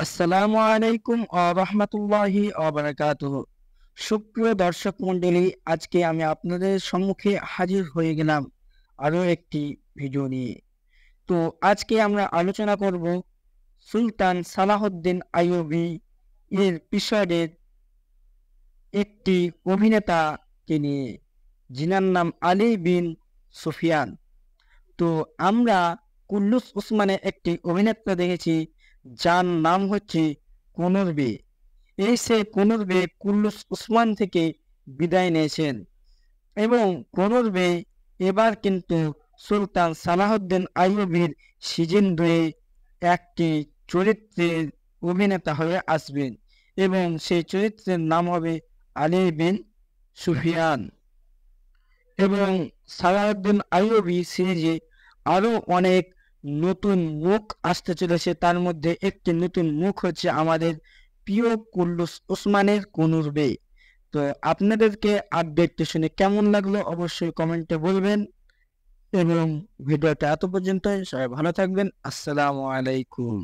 আসসালামু আলাইকুম রাহমাতুল্লাহি ওয়া বারাকাতুহু। সুপ্রিয় দর্শক মণ্ডলী, আজকে আমি আপনাদের সম্মুখে হাজির হয়ে গেলাম আরো একটি ভিডিও নিয়ে। তো আজকে আমরা আলোচনা করব সুলতান সালাহউদ্দিন আইয়ুবী এর পিছনের একটি অভিনেতাকে নিয়ে, যিনার নাম আলী বিন সুফিয়ান। তো আমরা কুল্লুস উসমানে একটি অভিনেতা দেখেছি যার নাম হচ্ছে কুনুর বে। সেই কুনুর বে কুল্লুস উসমান থেকে বিদায় নিয়েছেন এবং কুনুর বে এবার কিন্তু সুলতান সালাহউদ্দিন আইয়ুবীর সিজন 2 একটি চরিত্রের অভিনেতা হয়ে আসবেন এবং সেই চরিত্রের নাম হবে আলী বিন সুফিয়ান। এবং সালাহউদ্দিন আইয়ুবী সিরিজে আরো অনেক নতুন মুখ আসতে চলেছে। তার মধ্যে একটি নতুন মুখ হচ্ছে আমাদের প্রিয় কুল্লুস উসমানের কুনুর বে। তো আপনাদেরকে আপডেটটি শুনে কেমন লাগলো অবশ্যই কমেন্টে বলবেন এবং ভিডিওটা এত পর্যন্তই। সবাই ভালো থাকবেন। আসসালামু আলাইকুম।